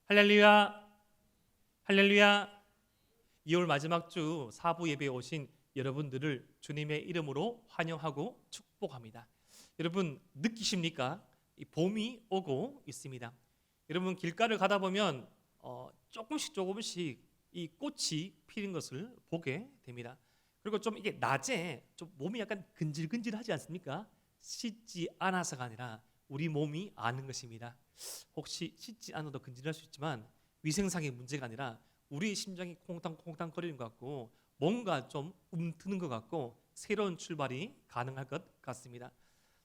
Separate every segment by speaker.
Speaker 1: 할렐루야, 할렐루야. 2월 마지막 주 사부 예배에 오신 여러분들을 주님의 이름으로 환영하고 축복합니다. 여러분 느끼십니까? 이 봄이 오고 있습니다. 여러분 길가를 가다 보면 조금씩 이 꽃이 피는 것을 보게 됩니다. 그리고 좀 이게 낮에 좀 몸이 약간 근질근질하지 않습니까? 씻지 않아서가 아니라 우리 몸이 아는 것입니다. 혹시 씻지 않아도 근질할 수 있지만 위생상의 문제가 아니라 우리의 심장이 콩탕콩탕 거리는 것 같고 뭔가 좀 움트는 것 같고 새로운 출발이 가능할 것 같습니다.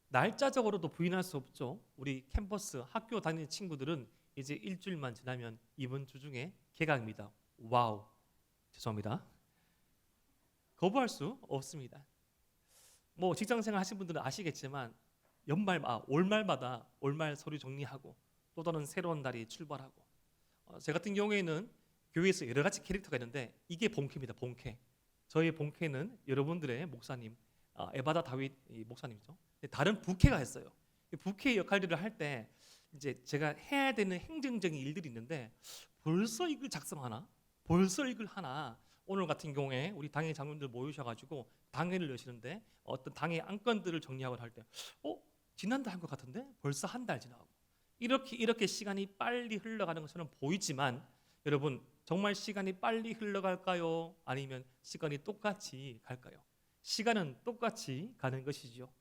Speaker 1: 날짜적으로도 부인할 수 없죠. 우리 캠퍼스 학교 다니는 친구들은 이제 일주일만 지나면 이번 주 중에 개강입니다. 와우, 죄송합니다. 거부할 수 없습니다. 뭐 직장생활 하신 분들은 아시겠지만 올말마다 올말 서류 정리하고 또 다른 새로운 달이 출발하고 제 같은 경우에는 교회에서 여러 가지 캐릭터가 있는데 이게 본캐입니다. 본캐. 저의 본캐는 여러분들의 목사님 에바다 다윗 목사님이죠. 다른 부캐가 했어요. 부캐 역할들을 할 때 이제 제가 해야 되는 행정적인 일들이 있는데 벌써 이걸 작성하나? 벌써 이걸 하나? 오늘 같은 경우에 우리 당회 장로님들 모이셔가지고 당회를 여시는데 어떤 당회 안건들을 정리하고 할 때 지난달 한 것 같은데 벌써 한 달 지나고 이렇게 시간이 빨리 흘러가는 것처럼 보이지만 여러분 정말 시간이 빨리 흘러갈까요? 아니면 시간이 똑같이 갈까요? 시간은 똑같이 가는 것이죠.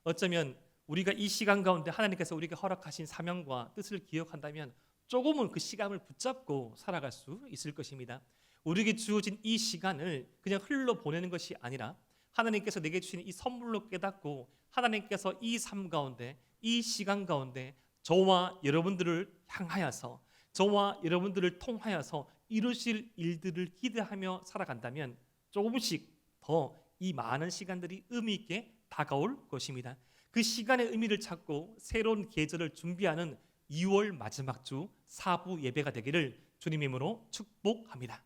Speaker 1: 어쩌면 우리가 이 시간 가운데 하나님께서 우리에게 허락하신 사명과 뜻을 기억한다면 조금은 그 시간을 붙잡고 살아갈 수 있을 것입니다. 우리에게 주어진 이 시간을 그냥 흘러보내는 것이 아니라 하나님께서 내게 주신 이 선물로 깨닫고 하나님께서 이 삶 가운데 이 시간 가운데 저와 여러분들을 향하여서 저와 여러분들을 통하여서 이루실 일들을 기대하며 살아간다면 조금씩 더 이 많은 시간들이 의미 있게 다가올 것입니다. 그 시간의 의미를 찾고 새로운 계절을 준비하는 2월 마지막 주 사부 예배가 되기를 주님의 이름으로 축복합니다.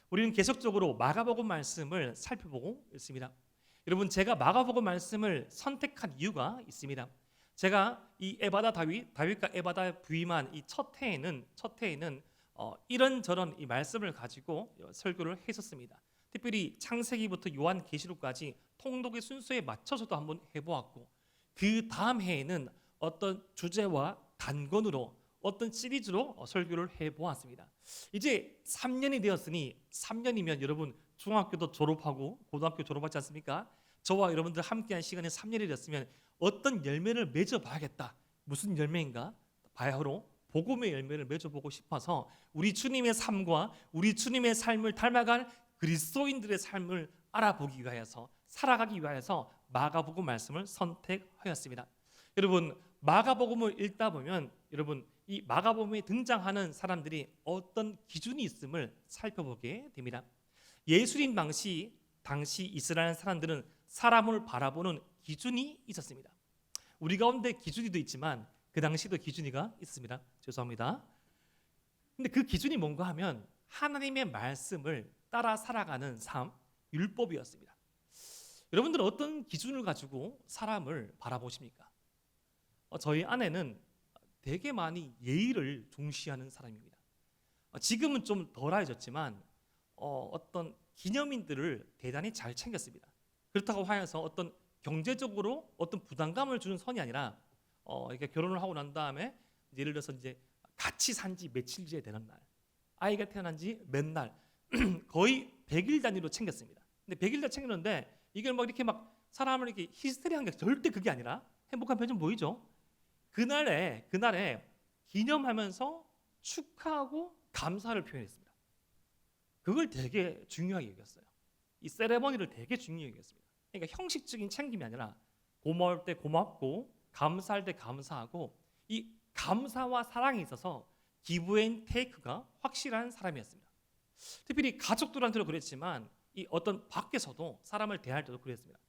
Speaker 1: 우리는 계속적으로 마가복음 말씀을 살펴보고 있습니다. 여러분 제가 마가복음 말씀을 선택한 이유가 있습니다. 제가 이 에바다 다윗과 에바다 부임한 이 첫 해에는 이런저런 이 말씀을 가지고 설교를 했었습니다. 특별히 창세기부터 요한계시록까지 통독의 순서에 맞춰서도 한번 해보았고 그 다음 해에는 어떤 주제와 단권으로 어떤 시리즈로 설교를 해보았습니다. 이제 3년이 되었으니 3년이면 여러분 중학교도 졸업하고 고등학교 졸업하지 않습니까? 저와 여러분들 함께한 시간이 3년이 되었으면 어떤 열매를 맺어봐야겠다. 무슨 열매인가? 바야흐로 복음의 열매를 맺어보고 싶어서 우리 주님의 삶과 우리 주님의 삶을 닮아간 그리스도인들의 삶을 알아보기 위하여서 살아가기 위하여서 마가복음 말씀을 선택하였습니다. 여러분 마가복음을 읽다 보면 여러분 이 마가복음에 등장하는 사람들이 어떤 기준이 있음을 살펴보게 됩니다. 예수님 당시 이스라엘 사람들은 사람을 바라보는 기준이 있었습니다. 우리 가운데 기준이도 있지만 그 당시도 기준이가 있습니다. 죄송합니다. 근데 그 기준이 뭔가 하면 하나님의 말씀을 따라 살아가는 삶, 율법이었습니다. 여러분들은 어떤 기준을 가지고 사람을 바라보십니까? 저희 아내는 되게 많이 예의를 중시하는 사람입니다. 지금은 좀 덜해졌지만 어떤 기념인들을 대단히 잘 챙겼습니다. 그렇다고 하여서 어떤 경제적으로 어떤 부담감을 주는 선이 아니라 이렇게 결혼을 하고 난 다음에 예를 들어서 이제 같이 산 지 며칠째 되는 날, 아이가 태어난 지 몇 날, 거의 100일 단위로 챙겼습니다. 근데 100일 다 챙겼는데 이걸 막 이렇게 막 사람을 이렇게 히스테리한 게 절대 그게 아니라 행복한 표정 보이죠? 그날에 기념하면서 축하하고 감사를 표현했습니다. 그걸 되게 중요하게 여겼어요. 이 세레머니를 되게 중요하게 여겼습니다. 그러니까 형식적인 챙김이 아니라 고마울 때 고맙고 감사할 때 감사하고 이 감사와 사랑에 있어서 기브 앤 테이크가 확실한 사람이었습니다. 특별히 가족들한테도 그랬지만 이 어떤 밖에서도 사람을 대할 때도 그랬습니다.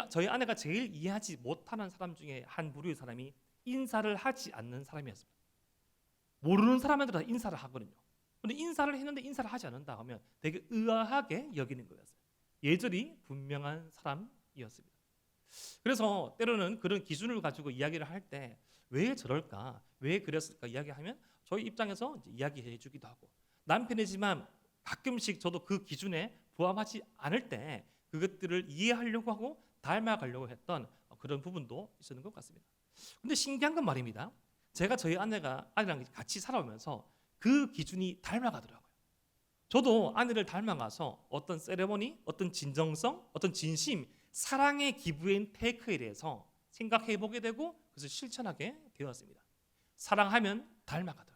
Speaker 1: 저희 아내가 제일 이해하지 못하는 사람 중에 한 부류의 사람이 인사를 하지 않는 사람이었습니다. 모르는 사람한테 다 인사를 하거든요. 그런데 인사를 했는데 인사를 하지 않는다 하면 되게 의아하게 여기는 거였어요. 예절이 분명한 사람이었습니다. 그래서 때로는 그런 기준을 가지고 이야기를 할 때 왜 저럴까? 왜 그랬을까? 이야기하면 저희 입장에서 이제 이야기해 주기도 하고, 남편이지만 가끔씩 저도 그 기준에 부합하지 않을 때 그것들을 이해하려고 하고 닮아가려고 했던 그런 부분도 있었는 것 같습니다. 근데 신기한 건 말입니다. 제가 저희 아내랑 같이 살아오면서 그 기준이 닮아가더라고요. 저도 아내를 닮아가서 어떤 세레머니, 어떤 진정성, 어떤 진심, 사랑의 기브앤 테이크에 대해서 생각해 보게 되고 그래서 실천하게 되었습니다. 사랑하면 닮아가더라고요.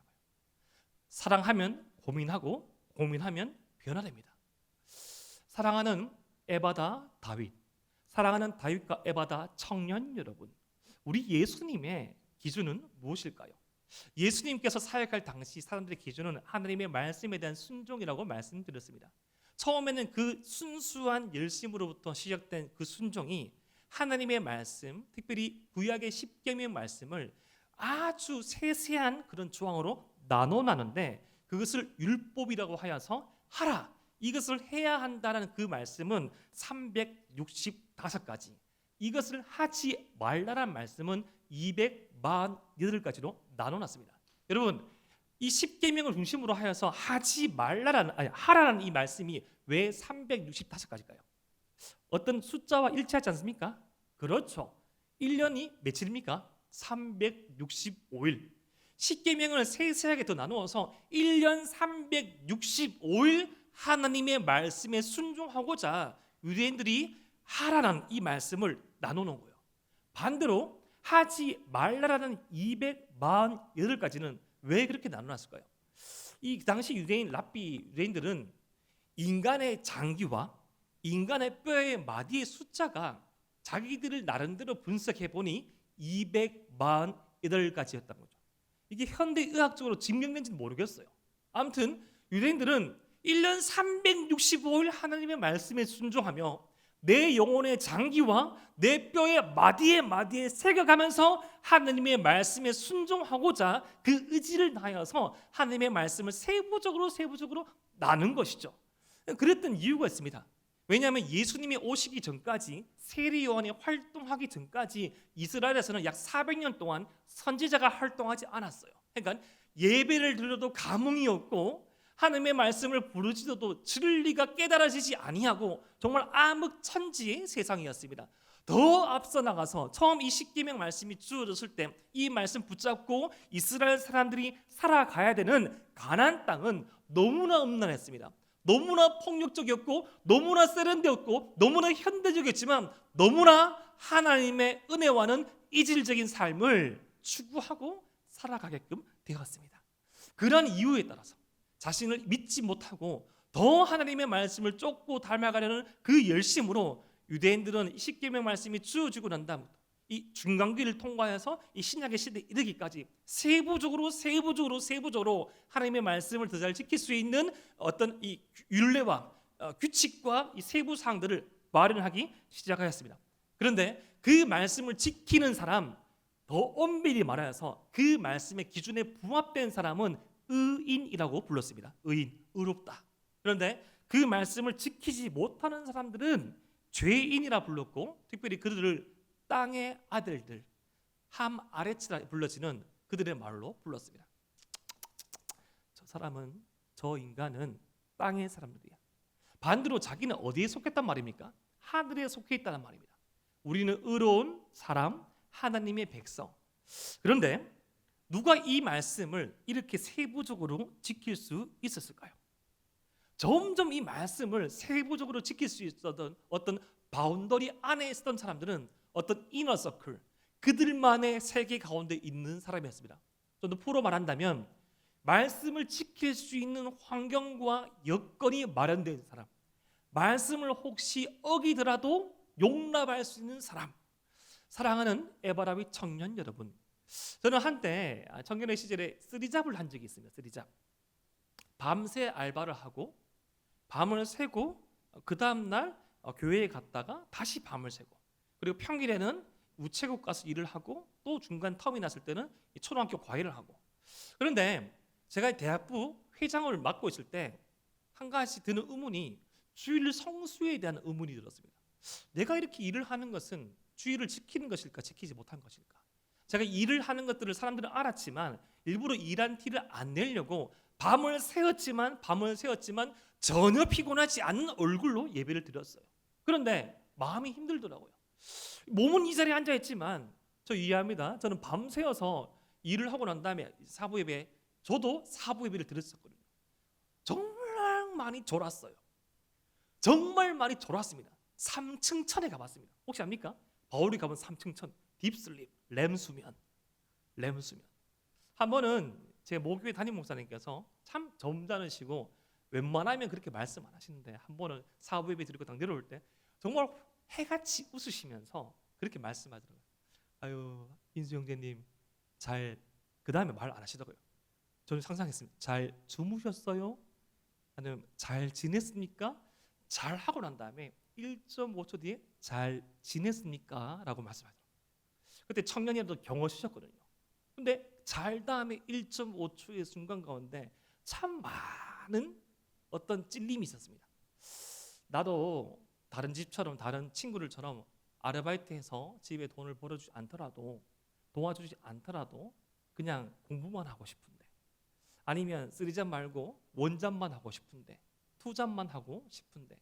Speaker 1: 사랑하면 고민하고 고민하면 변화됩니다. 사랑하는 에바다 다윗, 사랑하는 다윗과 에바다 청년 여러분, 우리 예수님의 기준은 무엇일까요? 예수님께서 사역할 당시 사람들의 기준은 하나님의 말씀에 대한 순종이라고 말씀드렸습니다. 처음에는 그 순수한 열심으로부터 시작된 그 순종이 하나님의 말씀, 특별히 구약의 십계명 말씀을 아주 세세한 그런 조항으로 나눠나는데 그것을 율법이라고 하여서 하라, 이것을 해야 한다는 그 말씀은 365가지, 이것을 하지 말라는 말씀은 248가지로 나눠놨습니다. 여러분, 이 십계명을 중심으로 하여서 하라는 이 말씀이 왜 365가지일까요? 어떤 숫자와 일치하지 않습니까? 그렇죠. 1년이 며칠입니까? 365일. 십계명을 세세하게 더 나누어서 1년 365일 하나님의 말씀에 순종하고자 유대인들이 하라는 이 말씀을 나눠놓은 거예요. 반대로 하지 말라라는 248가지는 왜 그렇게 나눠놨을까요? 이 당시 유대인들은 인간의 장기와 인간의 뼈의 마디의 숫자가 자기들을 나름대로 분석해 보니 248가지였다는 거죠. 이게 현대 의학적으로 증명된지는 모르겠어요. 아무튼 유대인들은 1년 365일 하나님의 말씀에 순종하며 내 영혼의 장기와 내 뼈의 마디에 새겨가면서 하나님의 말씀에 순종하고자 그 의지를 다하여서 하나님의 말씀을 세부적으로 나눈 것이죠. 그랬던 이유가 있습니다. 왜냐하면 예수님이 오시기 전까지, 세례 요한이 활동하기 전까지 이스라엘에서는 약 400년 동안 선지자가 활동하지 않았어요. 그러니까 예배를 드려도 감흥이 없고 하나님의 말씀을 부르짖어도 진리가 깨달아지지 아니하고 정말 암흑천지의 세상이었습니다. 더 앞서 나가서 처음 이 십계명 말씀이 주어졌을 때 이 말씀 붙잡고 이스라엘 사람들이 살아가야 되는 가나안 땅은 너무나 음란했습니다. 너무나 폭력적이었고 너무나 세련되었고 너무나 현대적이었지만 너무나 하나님의 은혜와는 이질적인 삶을 추구하고 살아가게끔 되었습니다. 그러한 이유에 따라서 자신을 믿지 못하고 더 하나님의 말씀을 쫓고 닮아가려는 그 열심으로 유대인들은 십계명 말씀이 주어지고 난 다음부터 이 중간기를 통과해서 이 신약의 시대에 이르기까지 세부적으로 하나님의 말씀을 더 잘 지킬 수 있는 어떤 이 율례와 규칙과 이 세부 사항들을 마련하기 시작하였습니다. 그런데 그 말씀을 지키는 사람, 더 엄밀히 말하여서 그 말씀의 기준에 부합된 사람은 의인이라고 불렀습니다. 의인, 의롭다. 그런데 그 말씀을 지키지 못하는 사람들은 죄인이라 불렀고, 특별히 그들을 땅의 아들들, 함 아레츠라 불러지는 그들의 말로 불렀습니다. 저 인간은 땅의 사람들이야. 반대로 자기는 어디에 속했단 말입니까? 하늘에 속해 있다는 말입니다. 우리는 의로운 사람, 하나님의 백성. 그런데 누가 이 말씀을 이렇게 세부적으로 지킬 수 있었을까요? 점점 이 말씀을 세부적으로 지킬 수 있었던 어떤 바운더리 안에 있었던 사람들은 어떤 이너서클, 그들만의 세계 가운데 있는 사람이었습니다. 좀 더 풀어 말한다면 말씀을 지킬 수 있는 환경과 여건이 마련된 사람, 말씀을 혹시 어기더라도 용납할 수 있는 사람. 사랑하는 에바라위 청년 여러분, 저는 한때 청년의 시절에 쓰리잡을 한 적이 있습니다. 쓰리잡. 밤새 알바를 하고 밤을 새고 그 다음날 교회에 갔다가 다시 밤을 새고, 그리고 평일에는 우체국 가서 일을 하고 또 중간 텀이 났을 때는 초등학교 과외를 하고. 그런데 제가 대학부 회장을 맡고 있을 때 한 가지 드는 의문이 주일 성수에 대한 의문이 들었습니다. 내가 이렇게 일을 하는 것은 주일을 지키는 것일까, 지키지 못한 것일까? 제가 일을 하는 것들을 사람들은 알았지만 일부러 일한 티를 안 내려고 밤을 새웠지만 전혀 피곤하지 않은 얼굴로 예배를 드렸어요. 그런데 마음이 힘들더라고요. 몸은 이 자리에 앉아 있지만 저 이해합니다. 저는 밤 새워서 일을 하고 난 다음에 사부 예배, 저도 사부 예배를 드렸었거든요. 정말 많이 졸았어요. 정말 많이 졸았습니다. 3층 천에 가봤습니다. 혹시 압니까? 바울이 가본 3층 천, 딥슬립, 렘수면. 한 번은 제 모교회 담임 목사님께서 참 점잖으시고 웬만하면 그렇게 말씀 안 하시는데 한 번은 사부 예배 드리고 딱 내려올 때 정말 해같이 웃으시면서 그렇게 말씀하더라고요. 아유, 인수 형제님 잘, 그 다음에 말 안 하시더라고요. 저는 상상했습니다. 잘 주무셨어요? 아니면 잘 지냈습니까? 잘 하고 난 다음에 1.5초 뒤에 잘 지냈습니까? 라고 말씀하더라고요. 그때 청년이라도 경험하셨거든요. 근데 잘 다음에 1.5초의 순간 가운데 참 많은 어떤 찔림이 있었습니다. 나도 다른 집처럼 다른 친구들처럼 아르바이트해서 집에 돈을 벌어주지 않더라도 도와주지 않더라도 그냥 공부만 하고 싶은데, 아니면 3잡 말고 1잡만 하고 싶은데, 2잡만 하고 싶은데,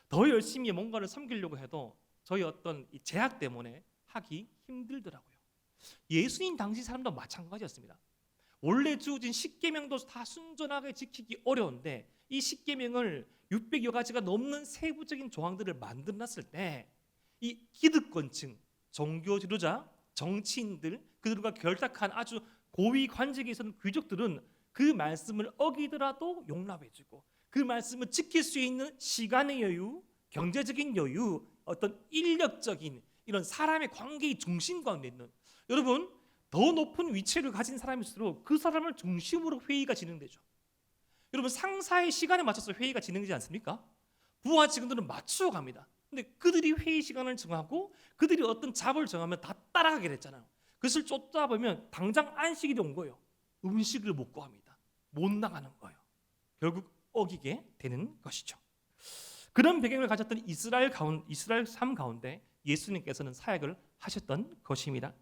Speaker 1: 더 열심히 뭔가를 섬기려고 해도 저희 어떤 이 제약 때문에 하기 힘들더라고요. 예수님 당시 사람도 마찬가지였습니다. 원래 주어진 십계명도 다 순전하게 지키기 어려운데 이 십계명을 600여 가지가 넘는 세부적인 조항들을 만들어놨을 때 이 기득권층, 종교 지도자, 정치인들, 그들과 결탁한 아주 고위 관직에 있었던 귀족들은 그 말씀을 어기더라도 용납해주고 그 말씀을 지킬 수 있는 시간의 여유, 경제적인 여유, 어떤 인력적인 이런 사람의 관계의 중심 가운데 있는, 여러분 더 높은 위치를 가진 사람일수록 그 사람을 중심으로 회의가 진행되죠. 여러분 상사의 시간에 맞춰서 회의가 진행되지 않습니까? 부하 직원들은 맞추어 갑니다. 근데 그들이 회의 시간을 정하고 그들이 어떤 잡을 정하면 다 따라가게 됐잖아요. 그것을 쫓아보면 당장 안식일이 온 거예요. 음식을 못 구합니다. 못 나가는 거예요. 결국 어기게 되는 것이죠. 그런 배경을 가졌던 이스라엘 삶 가운데 예수님께서는 사역을 하셨던 것입니다.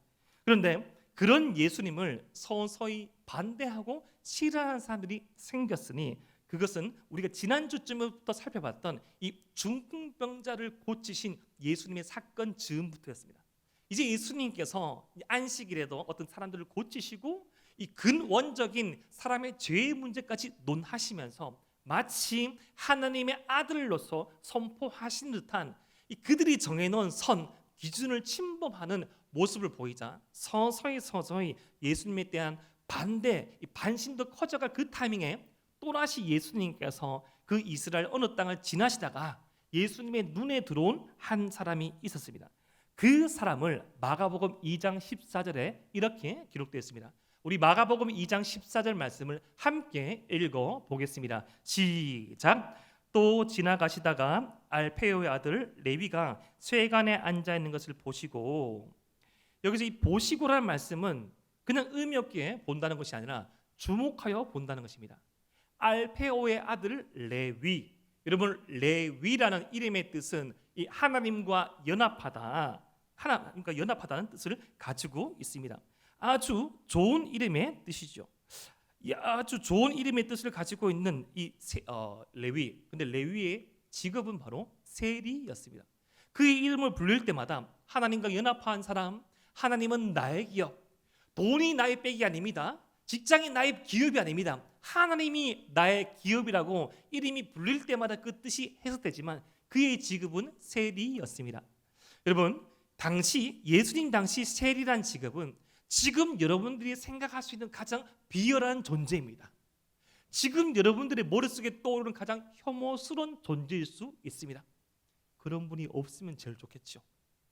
Speaker 1: 그런데 그런 예수님을 서서히 반대하고 싫어하는 사람들이 생겼으니 그것은 우리가 지난주쯤부터 살펴봤던 이 중풍병자를 고치신 예수님의 사건 즈음부터였습니다. 이제 예수님께서 안식일에도 어떤 사람들을 고치시고 이 근원적인 사람의 죄의 문제까지 논하시면서 마치 하나님의 아들로서 선포하신 듯한 이 그들이 정해놓은 선 기준을 침범하는 모습을 보이자 서서히 예수님에 대한 반대, 반신도 커져갈 그 타이밍에 또다시 예수님께서 그 이스라엘 어느 땅을 지나시다가 예수님의 눈에 들어온 한 사람이 있었습니다. 그 사람을 마가복음 2장 14절에 이렇게 기록되어 있습니다. 우리 마가복음 2장 14절 말씀을 함께 읽어 보겠습니다. 시작. 또 지나가시다가 알페오의 아들 레위가 쇠관에 앉아 있는 것을 보시고, 여기서 이 보시고라는 말씀은 그냥 의미 없게 본다는 것이 아니라 주목하여 본다는 것입니다. 알페오의 아들 레위, 여러분 레위라는 이름의 뜻은 이 하나님과 연합하다, 하나님과 연합하다는 뜻을 가지고 있습니다. 아주 좋은 이름의 뜻이죠. 아주 좋은 이름의 뜻을 가지고 있는 이 레위. 근데 레위의 직업은 바로 세리였습니다. 그의 이름을 불릴 때마다 하나님과 연합한 사람, 하나님은 나의 기업, 돈이 나의 백이 아닙니다. 직장이 나의 기업이 아닙니다. 하나님이 나의 기업이라고 이름이 불릴 때마다 그 뜻이 해석되지만 그의 직업은 세리였습니다. 여러분, 예수님 당시 세리란 직업은 지금 여러분들이 생각할 수 있는 가장 비열한 존재입니다. 지금 여러분들의 머릿속에 떠오르는 가장 혐오스러운 존재일 수 있습니다. 그런 분이 없으면 제일 좋겠죠.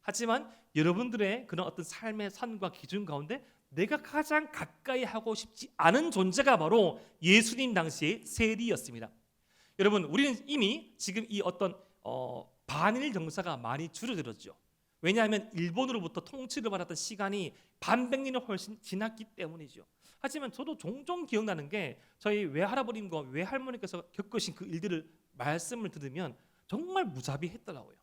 Speaker 1: 하지만 여러분들의 그런 어떤 삶의 선과 기준 가운데 내가 가장 가까이 하고 싶지 않은 존재가 바로 예수님 당시의 세리였습니다. 여러분, 우리는 이미 지금 이 어떤 반일 정사가 많이 줄어들었죠. 왜냐하면 일본으로부터 통치를 받았던 시간이 반백년이 훨씬 지났기 때문이죠. 하지만 저도 종종 기억나는 게 저희 외할아버님과 외할머니께서 겪으신 그 일들을 말씀을 들으면 정말 무자비했더라고요.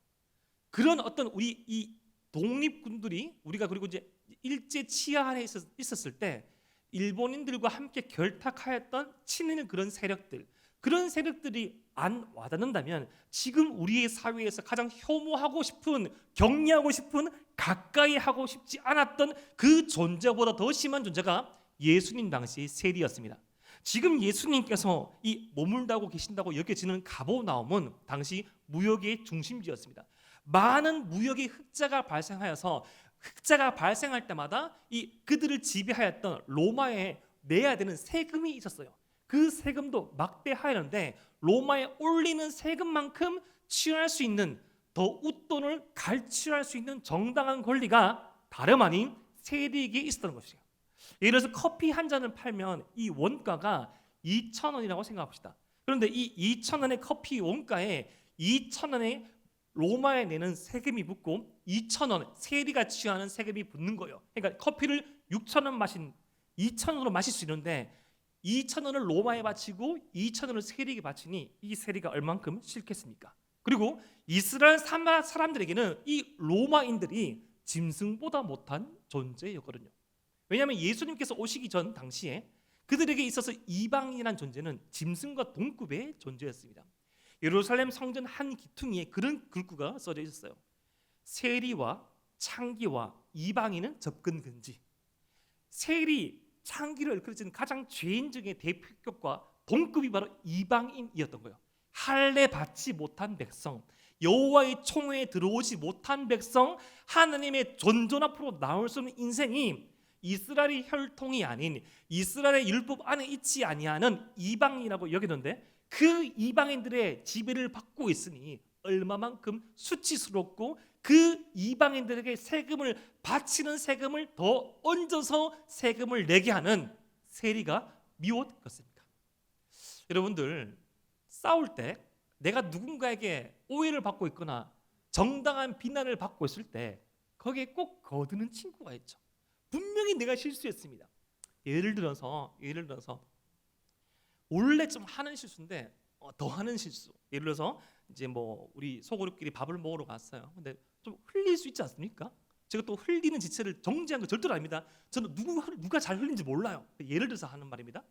Speaker 1: 그런 어떤 우리 이 독립군들이 우리가 그리고 이제 일제 치하 아래 있었을 때 일본인들과 함께 결탁하였던 친일 그런 세력들이 안 와닿는다면 지금 우리의 사회에서 가장 혐오하고 싶은, 격리하고 싶은, 가까이 하고 싶지 않았던 그 존재보다 더 심한 존재가 예수님 당시의 세리였습니다. 지금 예수님께서 이 머물다고 계신다고 여겨지는 가버나움은 당시 무역의 중심지였습니다. 많은 무역의 흑자가 발생하여서 흑자가 발생할 때마다 이 그들을 지배하였던 로마에 내야 되는 세금이 있었어요. 그 세금도 막대하였는데 로마에 올리는 세금만큼 취할 수 있는, 더 웃돈을 갈취할 수 있는 정당한 권리가 다름 아닌 세리에게 있었던 것이에요. 예를 들어서 커피 한 잔을 팔면 이 원가가 2,000원이라고 생각합시다. 그런데 이 2,000원의 커피 원가에 2,000원의 로마에 내는 세금이 붙고 2,000원 세리가 취하는 세금이 붙는 거예요. 그러니까 커피를 6,000원 2,000원으로 마실 수 있는데 2,000원을 로마에 바치고 2,000원을 세리에게 바치니 이 세리가 얼만큼 싫겠습니까? 그리고 이스라엘 사람들에게는 이 로마인들이 짐승보다 못한 존재였거든요. 왜냐하면 예수님께서 오시기 전 당시에 그들에게 있어서 이방인이라는 존재는 짐승과 동급의 존재였습니다. 예루살렘 성전 한 기퉁이에 그런 글귀가 써져 있었어요. 세리와 창기와 이방인은 접근 금지. 세리, 창기를 일컬어지는 가장 죄인적인 대표격과 동급이 바로 이방인이었던 거예요. 할례 받지 못한 백성, 여호와의 총회에 들어오지 못한 백성, 하나님의 존존 앞으로 나올 수 없는 인생이 이스라엘의 혈통이 아닌 이스라엘의 율법 안에 있지 아니하는 이방인이라고 여기는데 그 이방인들의 지배를 받고 있으니 얼마만큼 수치스럽고 그 이방인들에게 세금을 바치는 세금을 더 얹어서 세금을 내게 하는 세리가 미웠겠습니까? 여러분들 싸울 때 내가 누군가에게 오해를 받고 있거나 정당한 비난을 받고 있을 때 거기에 꼭 거드는 친구가 있죠. 분명히 내가 실수했습니다. 예를 들어서 원래 좀 하는 실수인데 더 하는 실수. 예를 들어서 이제 뭐 우리 소그룹끼리 밥을 먹으러 갔어요. 근데 좀 흘릴 수 있지 않습니까? 제가 또 흘리는 지체를 정지한 거 절대로 아닙니다. 저는 누가 잘 흘리는지 몰라요. 예를 들어서 하는 말입니다.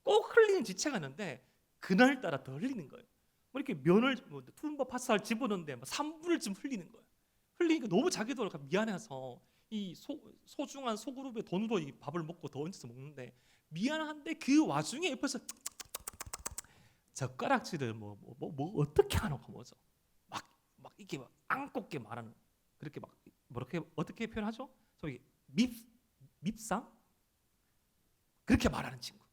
Speaker 1: 꼭 흘리는 지체가 있는데 그날 따라 더 흘리는 거예요. 뭐 이렇게 면을 투움바 파스타를 집어넣는데 3분을 좀 흘리는 거예요. 흘리니까 너무 자기도 미안해서 이 소중한 소그룹의 돈으로 이 밥을 먹고 더 얹어서 먹는데 미안한데 그 와중에 옆에서 젓가락질을 뭐 어떻게 하노 뭐죠? 막 이렇게 막 앙꼽게 말하는 그렇게 막 뭐렇게 어떻게 표현하죠? 저기 밉상 그렇게 말하는 친구.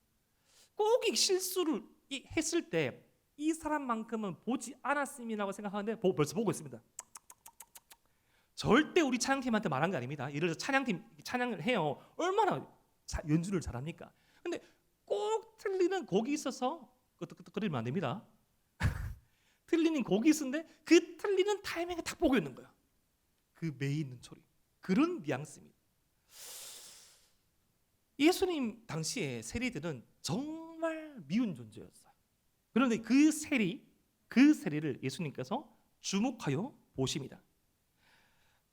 Speaker 1: 꼭 이 실수를 했을 때 이 사람만큼은 보지 않았음이라고 생각하는데 벌써 보고 있습니다. 절대 우리 찬양팀한테 말한 게 아닙니다. 예를 들어서 찬양팀 찬양을 해요. 얼마나 연주를 잘합니까? 근데 꼭 틀리는 곡이 있어서 끄떡끄떡거리면 안 됩니다. 틀리는 곡이 있는데 그 틀리는 타이밍에 딱 보고 있는 거야. 그 매 있는 소리. 그런 뉘앙스입니다. 예수님 당시에 세리들은 정말 미운 존재였어요. 그런데 그 세리를 예수님께서 주목하여 보십니다.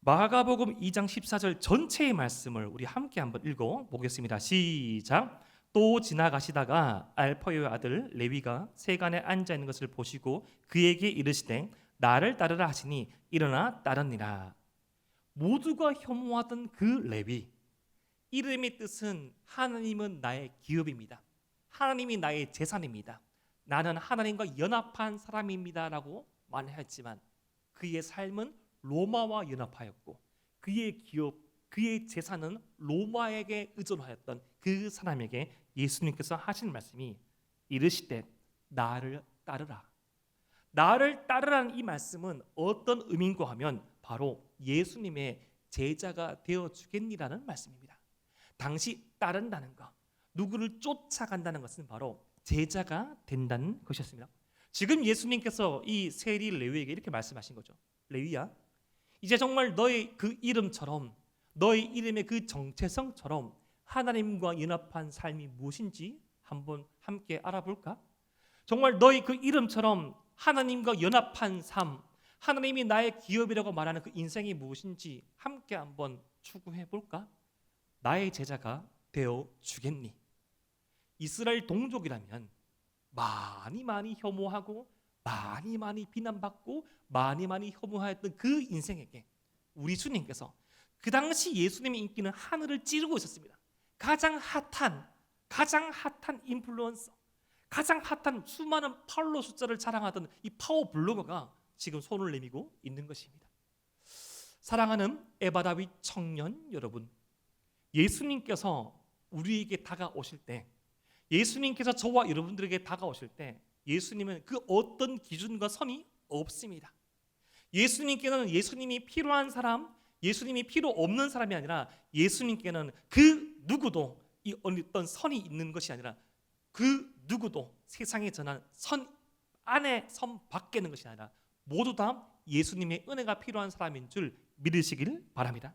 Speaker 1: 마가복음 2장 14절 전체의 말씀을 우리 함께 한번 읽어 보겠습니다. 시작. 또 지나가시다가 알파요의 아들 레위가 세간에 앉아 있는 것을 보시고 그에게 이르시되 나를 따르라 하시니 일어나 따르니라. 모두가 혐오하던 그 레위, 이름의 뜻은 하나님은 나의 기업입니다. 하나님이 나의 재산입니다. 나는 하나님과 연합한 사람입니다라고 말했지만 그의 삶은 로마와 연합하였고 그의 기업, 그의 재산은 로마에게 의존하였던 그 사람에게 예수님께서 하신 말씀이 이르시되 나를 따르라. 나를 따르라는 이 말씀은 어떤 의미인가 하면 바로 예수님의 제자가 되어주겠니라는 말씀입니다. 당시 따른다는 것, 누구를 쫓아간다는 것은 바로 제자가 된다는 것이었습니다. 지금 예수님께서 이 세리 레위에게 이렇게 말씀하신 거죠. 레위야, 이제 정말 너의 그 이름처럼 너의 이름의 그 정체성처럼 하나님과 연합한 삶이 무엇인지 한번 함께 알아볼까? 정말 너의 그 이름처럼 하나님과 연합한 삶, 하나님이 나의 기업이라고 말하는 그 인생이 무엇인지 함께 한번 추구해 볼까? 나의 제자가 되어 주겠니? 이스라엘 동족이라면 많이 혐오하고 많이 비난받고 많이 혐오하였던 그 인생에게 우리 주님께서 그 당시 예수님의 인기는 하늘을 찌르고 있었습니다. 가장 핫한 인플루언서, 가장 핫한 수많은 팔로워 숫자를 자랑하던 이 파워 블로거가 지금 손을 내밀고 있는 것입니다. 사랑하는 에바다윗 청년 여러분, 예수님께서 우리에게 다가오실 때, 예수님께서 저와 여러분들에게 다가오실 때 예수님은 그 어떤 기준과 선이 없습니다. 예수님께는 예수님이 필요한 사람, 예수님이 필요 없는 사람이 아니라 예수님께는 그 누구도 이 어떤 선이 있는 것이 아니라 그 누구도 세상에 전한 선 안에 선 밖에 있는 것이 아니라 모두 다 예수님의 은혜가 필요한 사람인 줄 믿으시길 바랍니다.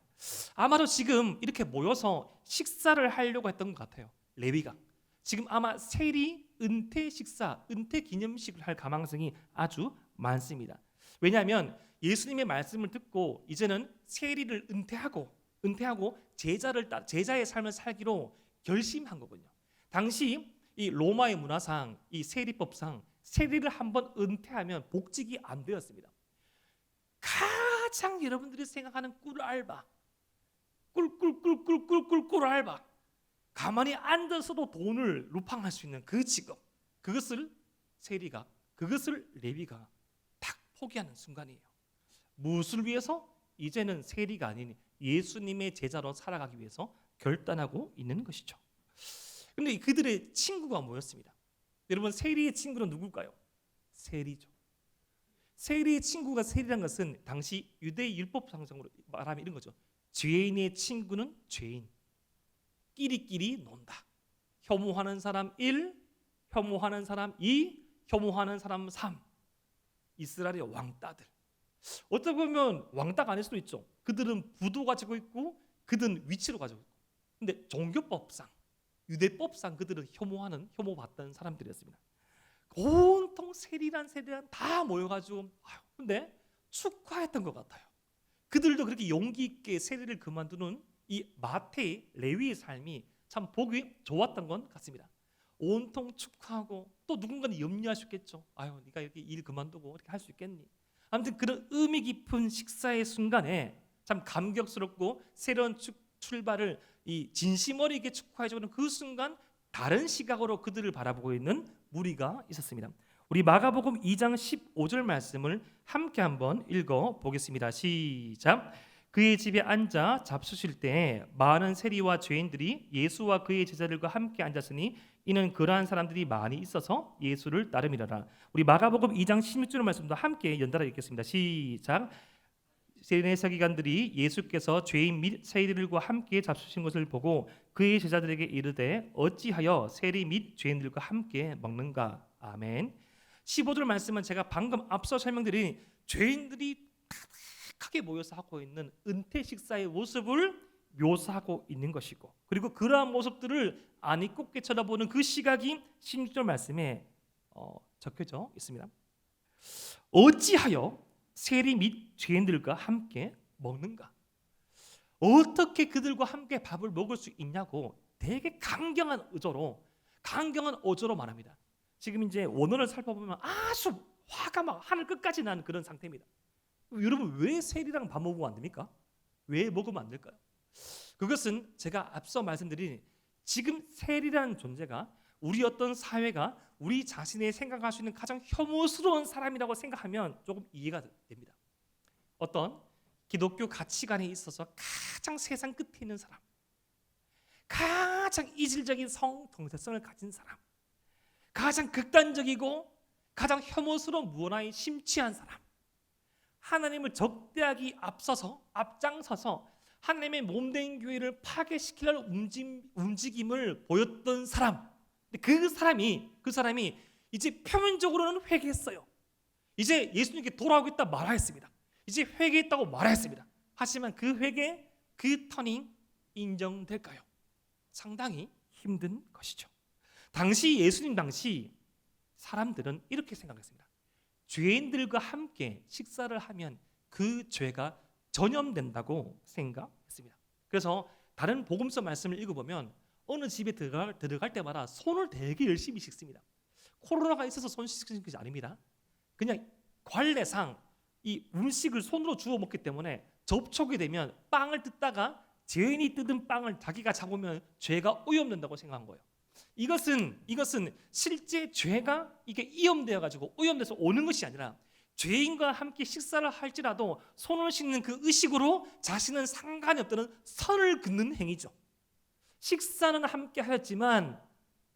Speaker 1: 아마도 지금 이렇게 모여서 식사를 하려고 했던 것 같아요. 레위가 지금 아마 세리 은퇴 식사, 은퇴 기념식을 할 가망성이 아주 많습니다. 왜냐하면 예수님의 말씀을 듣고 이제는 세리를 은퇴하고 제자의 삶을 살기로 결심한 거군요. 당시 이 로마의 문화상, 이 세리법상 세리를 한번 은퇴하면 복직이 안 되었습니다. 가장 여러분들이 생각하는 꿀 알바, 꿀 알바, 가만히 앉아서도 돈을 루팡할 수 있는 그 직업, 그것을 레위가 딱 포기하는 순간이에요. 무엇을 위해서? 이제는 세리가 아닌 예수님의 제자로 살아가기 위해서 결단하고 있는 것이죠. 그런데 그들의 친구가 뭐였습니다? 여러분, 세리의 친구는 누굴까요? 세리죠. 세리의 친구가 세리란 것은 당시 유대 율법상으로 말하면 이런 거죠. 죄인의 친구는 죄인, 끼리끼리 논다. 혐오하는 사람 1, 혐오하는 사람 2, 혐오하는 사람 3. 이스라엘의 왕따들. 어떻게 보면 왕따가 아닐 수도 있죠. 그들은 부도 가지고 있고 그들은 위치로 가지고 있고. 근데 종교법상, 유대법상 그들은 혐오받던 사람들이었습니다. 온통 세리란 다 모여가지고 근데 축하했던 것 같아요. 그들도 그렇게 용기 있게 세리를 그만두는 이 마태의 레위의 삶이 참 보기 좋았던 것 같습니다. 온통 축하하고 또 누군가는 염려하셨겠죠. 네가 이렇게 일 그만두고 이렇게 할 수 있겠니? 아무튼 그런 의미 깊은 식사의 순간에 참 감격스럽고 새로운 출발을 이 진심 어리게 축하해주는 그 순간 다른 시각으로 그들을 바라보고 있는 무리가 있었습니다. 우리 마가복음 2장 15절 말씀을 함께 한번 읽어보겠습니다. 시작. 그의 집에 앉아 잡수실 때 많은 세리와 죄인들이 예수와 그의 제자들과 함께 앉았으니 이는 그러한 사람들이 많이 있어서 예수를 따름이라라. 우리 마가복음 2장 16절 말씀도 함께 연달아 읽겠습니다. 시작. 세리네 서기관들이 예수께서 죄인 및 세리들과 함께 잡수신 것을 보고 그의 제자들에게 이르되 어찌하여 세리 및 죄인들과 함께 먹는가? 아멘. 15절 말씀은 제가 방금 앞서 설명드린 죄인들이 가득하게 모여서 하고 있는 은퇴 식사의 모습을 묘사하고 있는 것이고, 그리고 그러한 모습들을 안이 곱게 쳐다보는 그 시각이 16절 말씀에 적혀져 있습니다. 어찌하여 세리 및 죄인들과 함께 먹는가? 어떻게 그들과 함께 밥을 먹을 수 있냐고 되게 강경한 어조로 말합니다. 지금 이제 원어를 살펴보면 아주 화가 막 하늘 끝까지 나는 그런 상태입니다. 여러분, 왜 세리랑 밥 먹으면 안 됩니까? 왜 먹으면 안 될까요? 그것은 제가 앞서 말씀드린 지금 세리라는 존재가 우리 어떤 사회가 우리 자신의 생각할 수 있는 가장 혐오스러운 사람이라고 생각하면 조금 이해가 됩니다. 어떤 기독교 가치관에 있어서 가장 세상 끝에 있는 사람, 가장 이질적인 정체성을 가진 사람, 가장 극단적이고 가장 혐오스러운 문화에 심취한 사람, 하나님을 적대하기 앞장서서 하나님의 몸된 교회를 파괴시키려는 움직임을 보였던 사람. 그 사람이 이제 표면적으로는 회개했어요. 이제 예수님께 돌아오겠다 말하였습니다. 이제 회개했다고 말하였습니다. 하지만 그 회개, 그 터닝 인정될까요? 상당히 힘든 것이죠. 예수님 당시 사람들은 이렇게 생각했습니다. 죄인들과 함께 식사를 하면 그 죄가 전염된다고 생각했습니다. 그래서 다른 복음서 말씀을 읽어보면 어느 집에 들어갈 때마다 손을 되게 열심히 씻습니다. 코로나가 있어서 손 씻는 것이 아닙니다. 그냥 관례상 이 음식을 손으로 주워 먹기 때문에 접촉이 되면 빵을 뜯다가 죄인이 뜯은 빵을 자기가 잡으면 죄가 오염된다고 생각한 거예요. 이것은 실제 죄가 이게 이염되어 가지고 오염돼서 오는 것이 아니라 죄인과 함께 식사를 할지라도 손을 씻는 그 의식으로 자신은 상관이 없다는 선을 긋는 행위죠. 식사는 함께 하였지만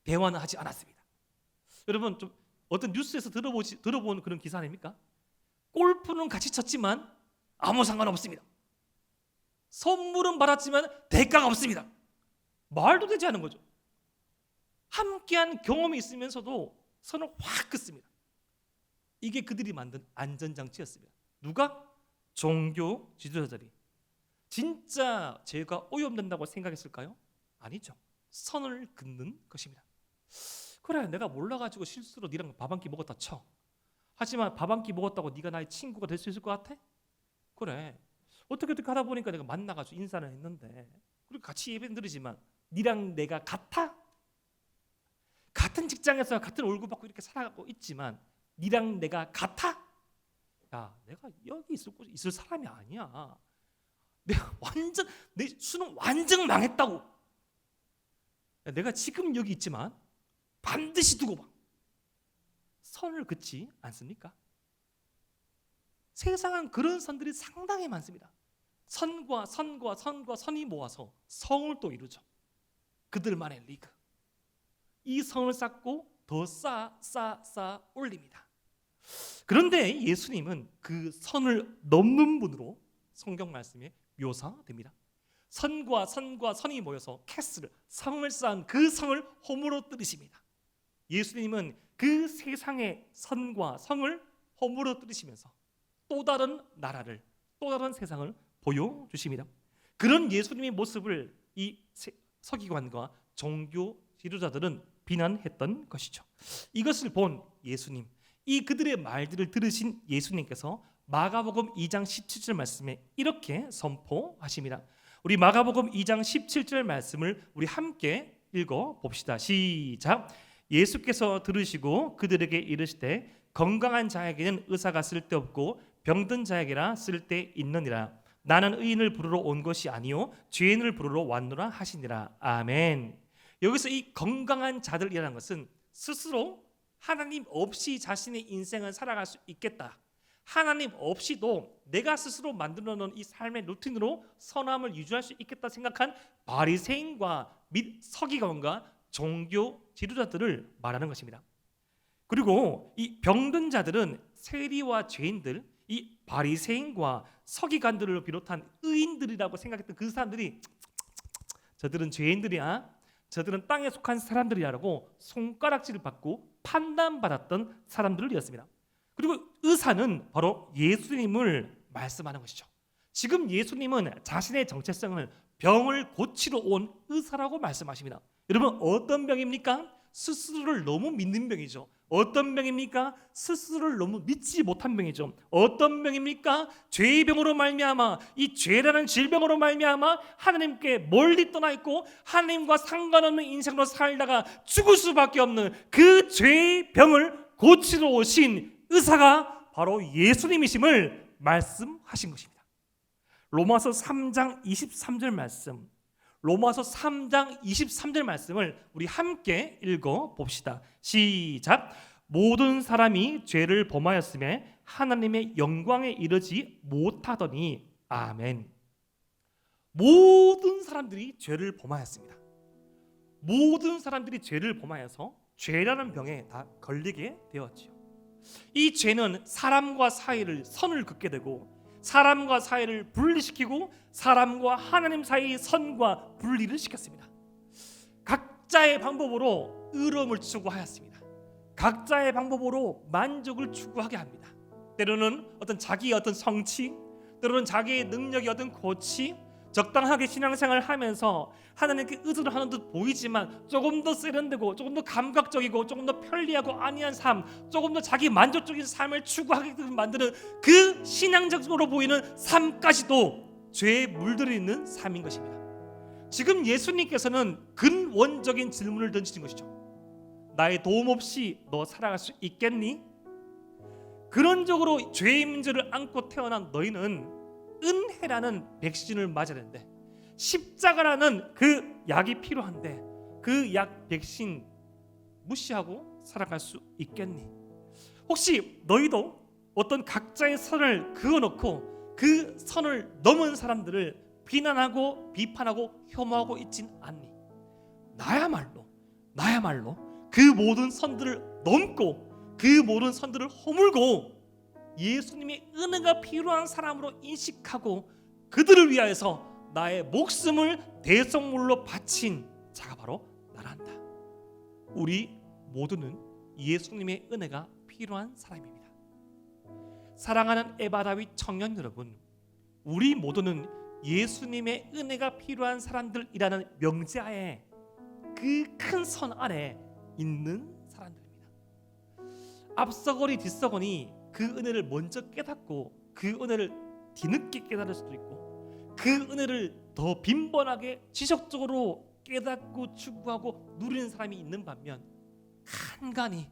Speaker 1: 대화는 하지 않았습니다. 여러분 좀 어떤 뉴스에서 들어본 그런 기사 아닙니까? 골프는 같이 쳤지만 아무 상관없습니다. 선물은 받았지만 대가가 없습니다. 말도 되지 않은 거죠. 함께한 경험이 있으면서도 선을 확 긋습니다. 이게 그들이 만든 안전장치였습니다. 누가? 종교 지도자들이. 진짜 죄가 오염된다고 생각했을까요? 아니죠. 선을 긋는 것입니다. 그래, 내가 몰라가지고 실수로 니랑 밥 한 끼 먹었다 쳐. 하지만 밥 한 끼 먹었다고 네가 나의 친구가 될 수 있을 것 같아? 그래, 어떻게 하다 보니까 내가 만나가지고 인사를 했는데 그리고 같이 예배는 드리지만 니랑 내가 같아? 같은 직장에서 같은 월급 받고 이렇게 살아가고 있지만 니랑 내가 같아? 야, 내가 여기 있을 사람이 아니야. 내 수능 완전 망했다고. 야, 내가 지금 여기 있지만 반드시 두고 봐. 선을 긋지 않습니까? 세상은 그런 선들이 상당히 많습니다. 선과 선이 모아서 성을 또 이루죠. 그들만의 리그. 이 성을 쌓고 더 쌓아 올립니다. 그런데 예수님은 그 선을 넘는 분으로 성경 말씀에 묘사됩니다. 선과 선이 모여서 캐슬, 성을 쌓은 그 성을 허물어 뜨리십니다. 예수님은 그 세상의 선과 성을 허물어 뜨리시면서 또 다른 나라를, 또 다른 세상을 보여주십니다. 그런 예수님의 모습을 이 서기관과 종교 지도자들은 비난했던 것이죠. 이것을 본 예수님, 이 그들의 말들을 들으신 예수님께서 마가복음 2장 17절 말씀에 이렇게 선포하십니다. 우리 마가복음 2장 17절 말씀을 우리 함께 읽어 봅시다. 시작. 예수께서 들으시고 그들에게 이르시되 건강한 자에게는 의사가 쓸데없고 병든 자에게나 쓸데있느니라. 나는 의인을 부르러 온 것이 아니요 죄인을 부르러 왔노라 하시니라. 아멘. 여기서 이 건강한 자들이라는 것은 스스로 하나님 없이 자신의 인생을 살아갈 수 있겠다. 하나님 없이도 내가 스스로 만들어 놓은 이 삶의 루틴으로 선함을 유지할 수 있겠다 생각한 바리새인과 및 서기관과 종교 지도자들을 말하는 것입니다. 그리고 이 병든 자들은 세리와 죄인들, 이 바리새인과 서기관들을 비롯한 의인들이라고 생각했던 그 사람들이 저들은 죄인들이야, 저들은 땅에 속한 사람들이라고 손가락질을 받고 판단받았던 사람들이었습니다. 그리고 의사는 바로 예수님을 말씀하는 것이죠. 지금 예수님은 자신의 정체성을 병을 고치러 온 의사라고 말씀하십니다. 여러분, 어떤 병입니까? 스스로를 너무 믿는 병이죠. 어떤 병입니까? 스스로를 너무 믿지 못한 병이죠. 어떤 병입니까? 죄의 병으로 말미암아, 이 죄라는 질병으로 말미암아 하나님께 멀리 떠나 있고 하나님과 상관없는 인생으로 살다가 죽을 수밖에 없는 그 죄의 병을 고치러 오신 의사가 바로 예수님이심을 말씀하신 것입니다. 로마서 3장 23절 말씀, 로마서 3장 23절 말씀을 우리 함께 읽어 봅시다. 시작. 모든 사람이 죄를 범하였음에 하나님의 영광에 이르지 못하더니. 아멘. 모든 사람들이 죄를 범하였습니다. 모든 사람들이 죄를 범하여서 죄라는 병에 다 걸리게 되었지요. 이 죄는 사람과 사이를 선을 긋게 되고 사람과 사이를 분리시키고 사람과 하나님 사이의 선과 분리를 시켰습니다. 각자의 방법으로 의로움을 추구하였습니다. 각자의 방법으로 만족을 추구하게 합니다. 때로는 어떤 자기의 어떤 성취, 때로는 자기의 능력의 어떤 고치, 적당하게 신앙생활을 하면서 하나님께 의존을 하는 듯 보이지만 조금 더 세련되고 조금 더 감각적이고 조금 더 편리하고 안이한 삶, 조금 더 자기 만족적인 삶을 추구하게 만드는 그 신앙적으로 보이는 삶까지도 죄에 물들어 있는 삶인 것입니다. 지금 예수님께서는 근원적인 질문을 던지는 것이죠. 나의 도움 없이 너 살아갈 수 있겠니? 근원적으로 죄의 문제를 안고 태어난 너희는 은혜라는 백신을 맞아야 되는데, 십자가라는 그 약이 필요한데 그 약 백신 무시하고 살아갈 수 있겠니? 혹시 너희도 어떤 각자의 선을 그어놓고 그 선을 넘은 사람들을 비난하고 비판하고 혐오하고 있진 않니? 나야말로 그 모든 선들을 넘고 그 모든 선들을 허물고 예수님의 은혜가 필요한 사람으로 인식하고 그들을 위하여서 나의 목숨을 대성물로 바친 자가 바로 나란다. 우리 모두는 예수님의 은혜가 필요한 사람입니다. 사랑하는 에바다윗 청년 여러분, 우리 모두는 예수님의 은혜가 필요한 사람들이라는 명제하에 그 큰 선 아래 있는 사람들입니다. 앞서거니 뒤서거니 그 은혜를 먼저 깨닫고 그 은혜를 뒤늦게 깨달을 수도 있고 그 은혜를 더 빈번하게 지속적으로 깨닫고 추구하고 누리는 사람이 있는 반면, 간간히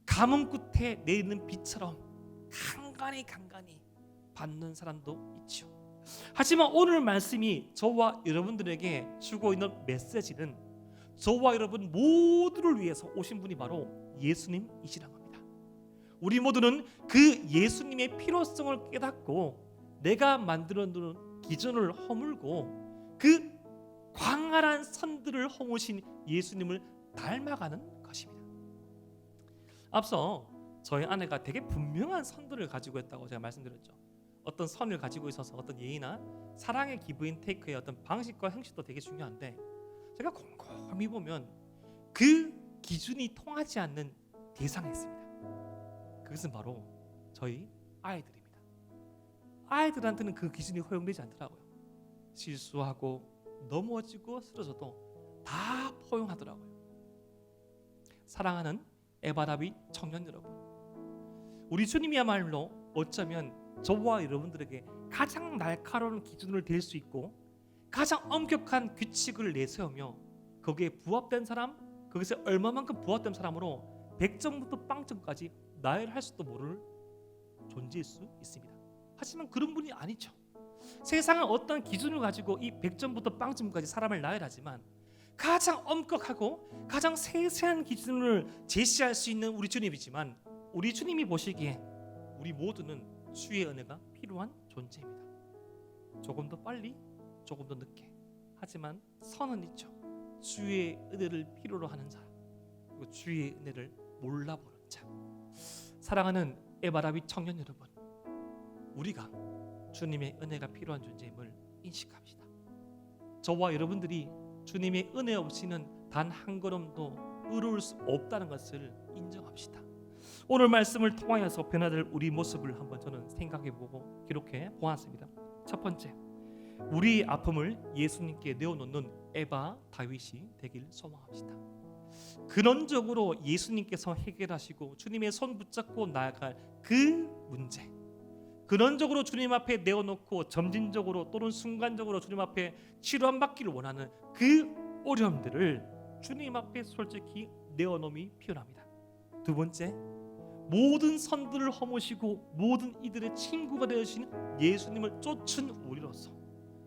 Speaker 1: 가뭄 끝에 내리는 비처럼 간간히 받는 사람도 있죠. 하지만 오늘 말씀이 저와 여러분들에게 주고 있는 메시지는 저와 여러분 모두를 위해서 오신 분이 바로 예수님이시란 겁니다. 우리 모두는 그 예수님의 필요성을 깨닫고 내가 만들어 놓은 기준을 허물고 그 광활한 선들을 허무신 예수님을 닮아가는 것입니다. 앞서 저희 아내가 되게 분명한 선들을 가지고 있다고 제가 말씀드렸죠. 어떤 선을 가지고 있어서 어떤 예의나 사랑의 기브 앤 테이크의 어떤 방식과 형식도 되게 중요한데, 제가 곰곰이 보면 그 기준이 통하지 않는 대상이 있습니다. 그것은 바로 저희 아이들입니다. 아이들한테는 그 기준이 허용되지 않더라고요. 실수하고 넘어지고 쓰러져도 다 포용하더라고요. 사랑하는 에바다윗 청년 여러분, 우리 주님이야말로 어쩌면 저와 여러분들에게 가장 날카로운 기준을 댈 수 있고 가장 엄격한 규칙을 내세우며 거기에 부합된 사람, 거기서 얼마만큼 부합된 사람으로 100점부터 빵점까지 나열할 수도 모를 존재일 수 있습니다. 하지만 그런 분이 아니죠. 세상은 어떤 기준을 가지고 이 100점부터 빵점까지 사람을 나열하지만 가장 엄격하고 가장 세세한 기준을 제시할 수 있는 우리 주님이지만, 우리 주님이 보시기에 우리 모두는 주의 은혜가 필요한 존재입니다. 조금 더 빨리, 조금 더 늦게, 하지만 선은 있죠. 주의 은혜를 필요로 하는 자, 그리고 주의 은혜를 몰라보는 자. 사랑하는 에바다윗 청년 여러분, 우리가 주님의 은혜가 필요한 존재임을 인식합시다. 저와 여러분들이 주님의 은혜 없이는 단 한 걸음도 의로울 수 없다는 것을 인정합시다. 오늘 말씀을 통하여서 변화될 우리 모습을 한번 저는 생각해보고 기록해 보았습니다. 첫 번째, 우리 아픔을 예수님께 내어놓는 에바 다윗이 되길 소망합시다. 근원적으로 예수님께서 해결하시고 주님의 손 붙잡고 나아갈 그 문제, 근원적으로 주님 앞에 내어놓고 점진적으로 또는 순간적으로 주님 앞에 치료받기를 원하는 그 어려움들을 주님 앞에 솔직히 내어놓음이 필요합니다. 두 번째, 모든 선들을 허무시고 모든 이들의 친구가 되어주신 예수님을 쫓은 우리로서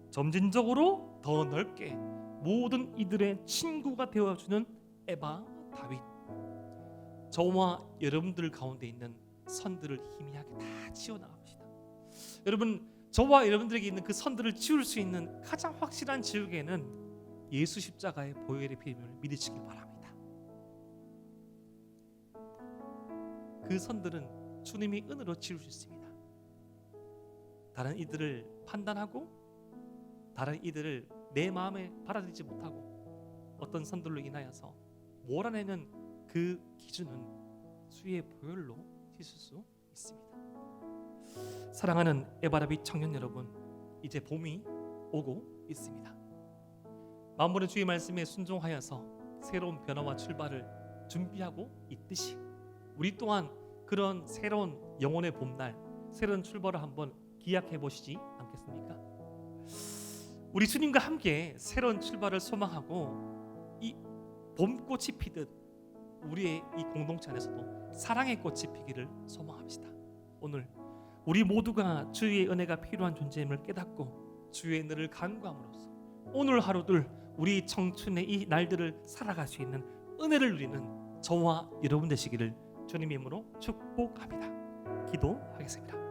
Speaker 1: 점진적으로 더 넓게 모든 이들의 친구가 되어주는 에바 다윗, 저와 여러분들 가운데 있는 선들을 희미하게 다 지워나갑시다. 여러분, 저와 여러분들에게 있는 그 선들을 지울 수 있는 가장 확실한 지우개는 예수 십자가의 보혈의 피임을 믿으시길 바랍니다. 그 선들은 주님의 은혜로 지울 수 있습니다. 다른 이들을 판단하고 다른 이들을 내 마음에 받아들이지 못하고 어떤 선들로 인하여서 몰아내는 그 기준은 주의 보혈로 씻을 수 있습니다. 사랑하는 에바다윗 청년 여러분, 이제 봄이 오고 있습니다. 만물의 주의 말씀에 순종하여서 새로운 변화와 출발을 준비하고 있듯이 우리 또한 그런 새로운 영혼의 봄날, 새로운 출발을 한번 기약해 보시지 않겠습니까? 우리 주님과 함께 새로운 출발을 소망하고 이 봄꽃이 피듯 우리의 이 공동체 안에서도 사랑의 꽃이 피기를 소망합시다. 오늘 우리 모두가 주의 은혜가 필요한 존재임을 깨닫고 주의 은혜를 간구함으로써 오늘 하루들 우리 청춘의 이 날들을 살아갈 수 있는 은혜를 누리는 저와 여러분 되시기를 주님의 이름으로 축복합니다. 기도하겠습니다.